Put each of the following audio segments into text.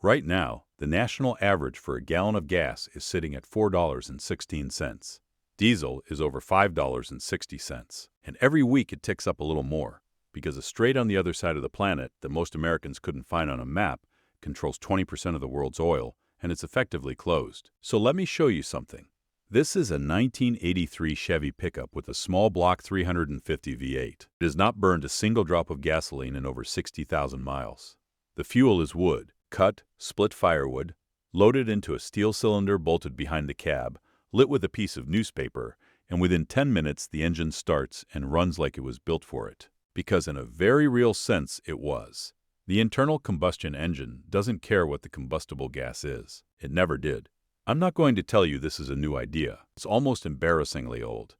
Right now, the national average for a gallon of gas is sitting at $4.16. Diesel is over $5.60, and every week it ticks up a little more, because a strait on the other side of the planet that most Americans couldn't find on a map controls 20% of the world's oil, and it's effectively closed. So let me show you something. This is a 1983 Chevy pickup with a small block 350 V8. It has not burned a single drop of gasoline in over 60,000 miles. The fuel is wood, cut, split firewood, loaded into a steel cylinder bolted behind the cab, lit with a piece of newspaper, and within 10 minutes the engine starts and runs like it was built for it. Because in a very real sense it was. The internal combustion engine doesn't care what the combustible gas is. It never did. I'm not going to tell you this is a new idea. It's almost embarrassingly old.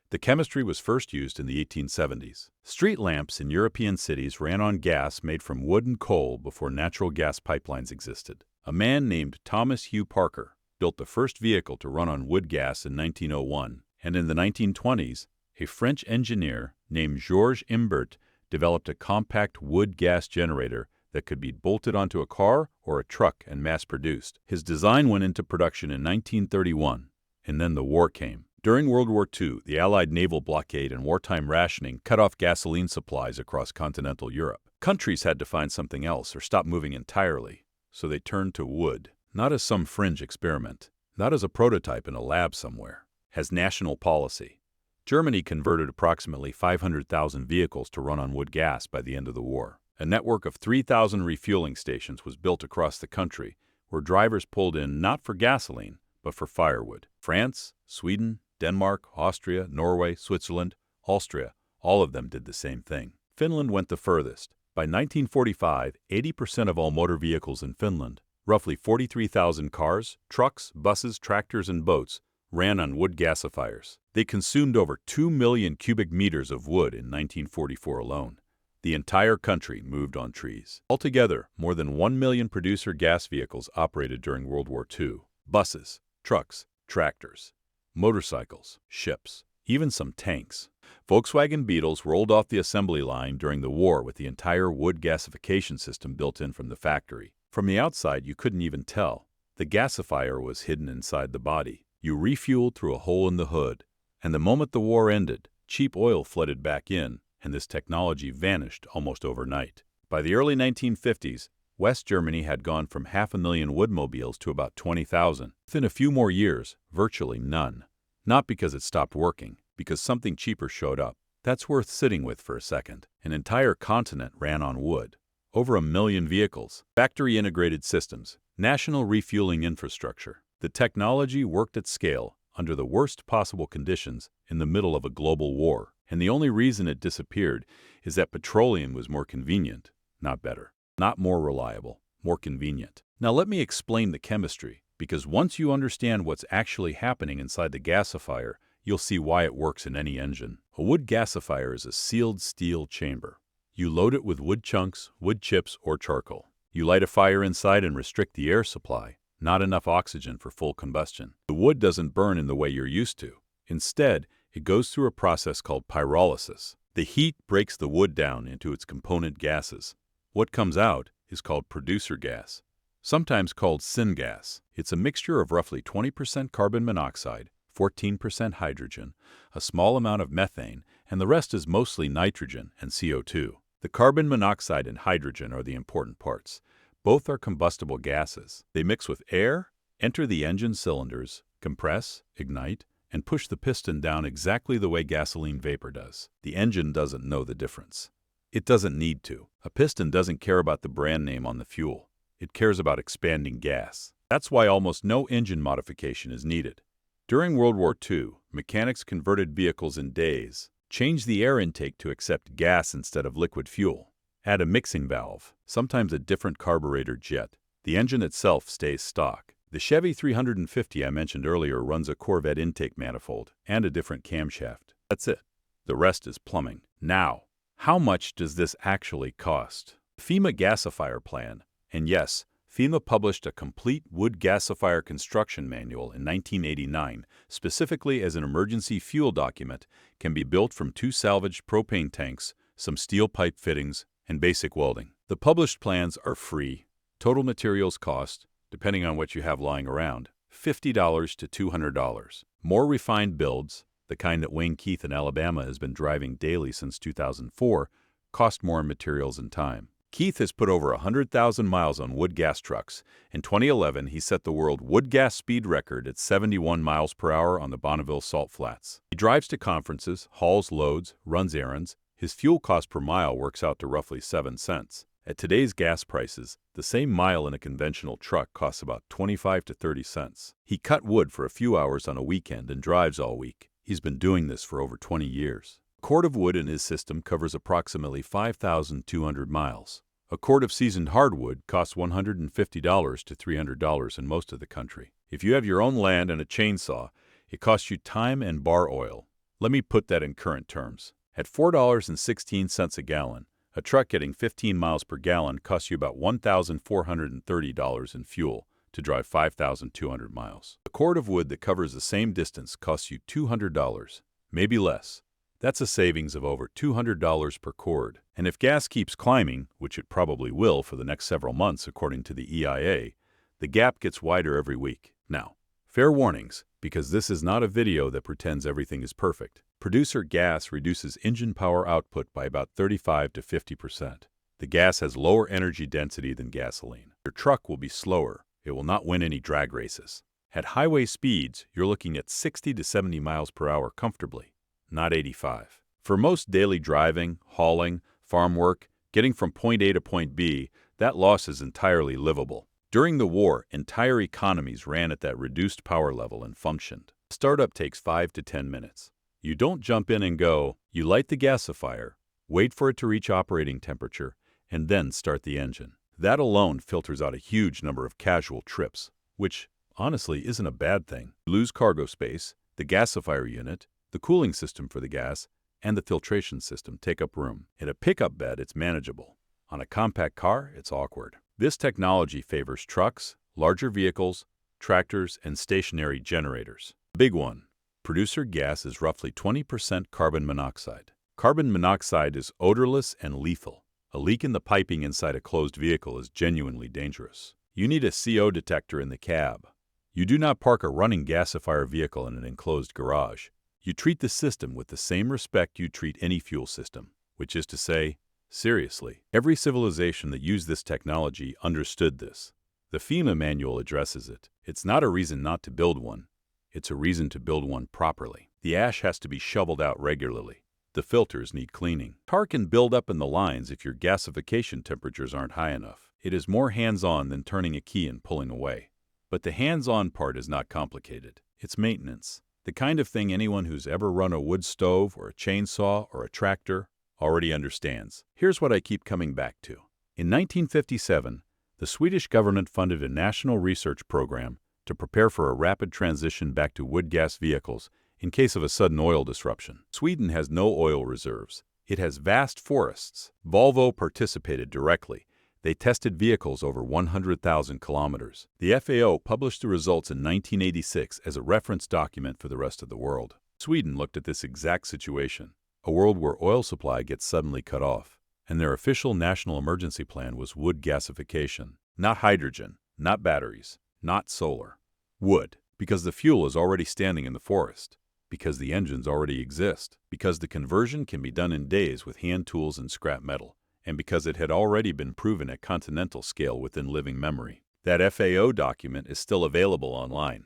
The chemistry was first used in the 1870s. Street lamps in European cities ran on gas made from wood and coal before natural gas pipelines existed. A man named Thomas Hugh Parker built the first vehicle to run on wood gas in 1901, and in the 1920s, a French engineer named Georges Imbert developed a compact wood gas generator that could be bolted onto a car or a truck and mass-produced. His design went into production in 1931, and then the war came. During World War II, the Allied naval blockade and wartime rationing cut off gasoline supplies across continental Europe. Countries had to find something else or stop moving entirely, so they turned to wood. Not as some fringe experiment, not as a prototype in a lab somewhere, as national policy. Germany converted approximately 500,000 vehicles to run on wood gas by the end of the war. A network of 3,000 refueling stations was built across the country, where drivers pulled in not for gasoline, but for firewood. France, Sweden, Denmark, Austria, Norway, Switzerland, Austria, all of them did the same thing. Finland went the furthest. By 1945, 80% of all motor vehicles in Finland, roughly 43,000 cars, trucks, buses, tractors, and boats, ran on wood gasifiers. They consumed over 2 million cubic meters of wood in 1944 alone. The entire country moved on trees. Altogether, more than 1 million producer gas vehicles operated during World War II. Buses, trucks, tractors, motorcycles, ships, even some tanks. Volkswagen Beetles rolled off the assembly line during the war with the entire wood gasification system built in from the factory. From the outside, you couldn't even tell. The gasifier was hidden inside the body. You refueled through a hole in the hood, and the moment the war ended, cheap oil flooded back in, and this technology vanished almost overnight. By the early 1950s, West Germany had gone from 500,000 woodmobiles to about 20,000. Within a few more years, virtually none. Not because it stopped working, because something cheaper showed up. That's worth sitting with for a second. An entire continent ran on wood. Over 1 million vehicles, factory-integrated systems, national refueling infrastructure. The technology worked at scale, under the worst possible conditions, in the middle of a global war. And the only reason it disappeared is that petroleum was more convenient, not better. Not more reliable, more convenient. Now let me explain the chemistry, because once you understand what's actually happening inside the gasifier, you'll see why it works in any engine. A wood gasifier is a sealed steel chamber. You load it with wood chunks, wood chips, or charcoal. You light a fire inside and restrict the air supply. Not enough oxygen for full combustion. The wood doesn't burn in the way you're used to. Instead, it goes through a process called pyrolysis. The heat breaks the wood down into its component gases. What comes out is called producer gas, sometimes called syngas. It's a mixture of roughly 20% carbon monoxide, 14% hydrogen, a small amount of methane, and the rest is mostly nitrogen and CO2. The carbon monoxide and hydrogen are the important parts. Both are combustible gases. They mix with air, enter the engine cylinders, compress, ignite, and push the piston down exactly the way gasoline vapor does. The engine doesn't know the difference. It doesn't need to. A piston doesn't care about the brand name on the fuel. It cares about expanding gas. That's why almost no engine modification is needed. During World War II, mechanics converted vehicles in days, changed the air intake to accept gas instead of liquid fuel, add a mixing valve, sometimes a different carburetor jet. The engine itself stays stock. The Chevy 350 I mentioned earlier runs a Corvette intake manifold and a different camshaft. That's it. The rest is plumbing. Now, how much does this actually cost? FEMA Gasifier Plan, and yes, FEMA published a complete wood gasifier construction manual in 1989, specifically as an emergency fuel document, can be built from 2 salvaged propane tanks, some steel pipe fittings, and basic welding. The published plans are free. Total materials cost, depending on what you have lying around, $50 to $200. More refined builds, the kind that Wayne Keith in Alabama has been driving daily since 2004, cost more in materials and time. Keith has put over 100,000 miles on wood gas trucks. In 2011, he set the world wood gas speed record at 71 miles per hour on the Bonneville Salt Flats. He drives to conferences, hauls loads, runs errands. His fuel cost per mile works out to roughly 7 cents. At today's gas prices, the same mile in a conventional truck costs about 25 to 30 cents. He cut wood for a few hours on a weekend and drives all week. He's been doing this for over 20 years. A cord of wood in his system covers approximately 5,200 miles. A cord of seasoned hardwood costs $150 to $300 in most of the country. If you have your own land and a chainsaw, it costs you time and bar oil. Let me put that in current terms. At $4.16 a gallon, a truck getting 15 miles per gallon costs you about $1,430 in fuel to drive 5,200 miles. A cord of wood that covers the same distance costs you $200, maybe less. That's a savings of over $200 per cord. And if gas keeps climbing, which it probably will for the next several months according to the EIA, the gap gets wider every week. Now, fair warnings, because this is not a video that pretends everything is perfect. Producer gas reduces engine power output by about 35 to 50%. The gas has lower energy density than gasoline. Your truck will be slower. It will not win any drag races. At highway speeds, you're looking at 60 to 70 miles per hour comfortably, not 85. For most daily driving, hauling, farm work, getting from point A to point B, that loss is entirely livable. During the war, entire economies ran at that reduced power level and functioned. Startup takes 5 to 10 minutes. You don't jump in and go, you light the gasifier, wait for it to reach operating temperature, and then start the engine. That alone filters out a huge number of casual trips, which, honestly, isn't a bad thing. You lose cargo space, the gasifier unit, the cooling system for the gas, and the filtration system take up room. In a pickup bed, it's manageable. On a compact car, it's awkward. This technology favors trucks, larger vehicles, tractors, and stationary generators. Big one. Producer gas is roughly 20% carbon monoxide. Carbon monoxide is odorless and lethal. A leak in the piping inside a closed vehicle is genuinely dangerous. You need a CO detector in the cab. You do not park a running gasifier vehicle in an enclosed garage. You treat the system with the same respect you treat any fuel system, which is to say, seriously. Every civilization that used this technology understood this. The FEMA manual addresses it. It's not a reason not to build one. It's a reason to build one properly. The ash has to be shoveled out regularly. The filters need cleaning. Tar can build up in the lines if your gasification temperatures aren't high enough. It is more hands-on than turning a key and pulling away. But the hands-on part is not complicated. It's maintenance. The kind of thing anyone who's ever run a wood stove or a chainsaw or a tractor already understands. Here's what I keep coming back to. In 1957, the Swedish government funded a national research program to prepare for a rapid transition back to wood gas vehicles in case of a sudden oil disruption. Sweden has no oil reserves. It has vast forests. Volvo participated directly. They tested vehicles over 100,000 kilometers. The FAO published the results in 1986 as a reference document for the rest of the world. Sweden looked at this exact situation, a world where oil supply gets suddenly cut off, and their official national emergency plan was wood gasification. Not hydrogen, not batteries, not solar. Wood, because the fuel is already standing in the forest, because the engines already exist, because the conversion can be done in days with hand tools and scrap metal, and because it had already been proven at continental scale within living memory. That FAO document is still available online.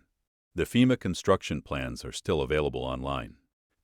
The FEMA construction plans are still available online.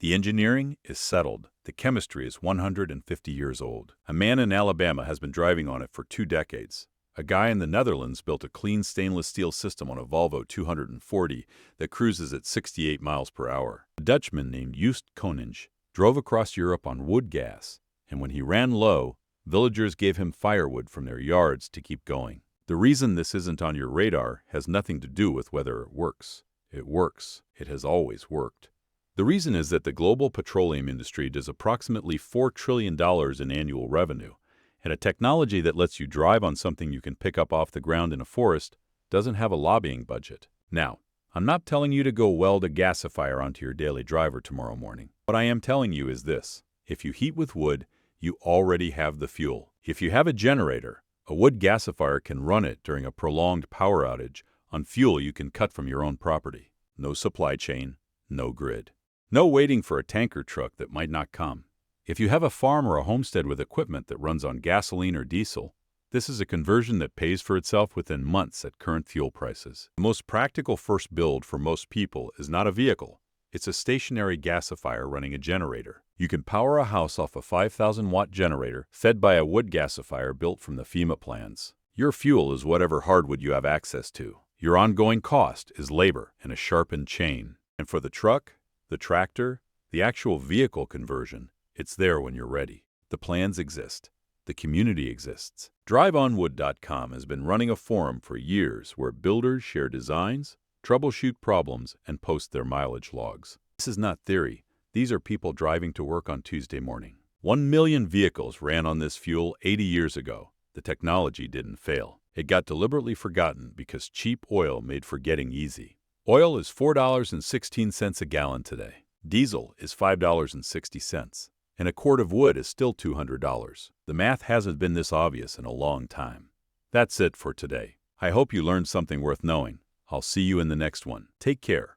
The engineering is settled. The chemistry is 150 years old. A man in Alabama has been driving on it for 2 decades. A guy in the Netherlands built a clean stainless steel system on a Volvo 240 that cruises at 68 miles per hour. A Dutchman named Joost Koninge drove across Europe on wood gas, and when he ran low, villagers gave him firewood from their yards to keep going. The reason this isn't on your radar has nothing to do with whether it works. It works. It has always worked. The reason is that the global petroleum industry does approximately $4 trillion in annual revenue, and a technology that lets you drive on something you can pick up off the ground in a forest doesn't have a lobbying budget. Now, I'm not telling you to go weld a gasifier onto your daily driver tomorrow morning. What I am telling you is this. If you heat with wood, you already have the fuel. If you have a generator, A wood gasifier can run it during a prolonged power outage on fuel you can cut from your own property. No supply chain, no grid. No waiting for a tanker truck that might not come. If you have a farm or a homestead with equipment that runs on gasoline or diesel, this is a conversion that pays for itself within months at current fuel prices. The most practical first build for most people is not a vehicle. It's a stationary gasifier running a generator. You can power a house off a 5,000-watt generator fed by a wood gasifier built from the FEMA plans. Your fuel is whatever hardwood you have access to. Your ongoing cost is labor and a sharpened chain. And for the truck, the tractor, the actual vehicle conversion, it's there when you're ready. The plans exist. The community exists. DriveOnWood.com has been running a forum for years where builders share designs, troubleshoot problems, and post their mileage logs. This is not theory. These are people driving to work on Tuesday morning. 1 million vehicles ran on this fuel 80 years ago. The technology didn't fail. It got deliberately forgotten because cheap oil made forgetting easy. Oil is $4.16 a gallon today. Diesel is $5.60. And a cord of wood is still $200. The math hasn't been this obvious in a long time. That's it for today. I hope you learned something worth knowing. I'll see you in the next one. Take care.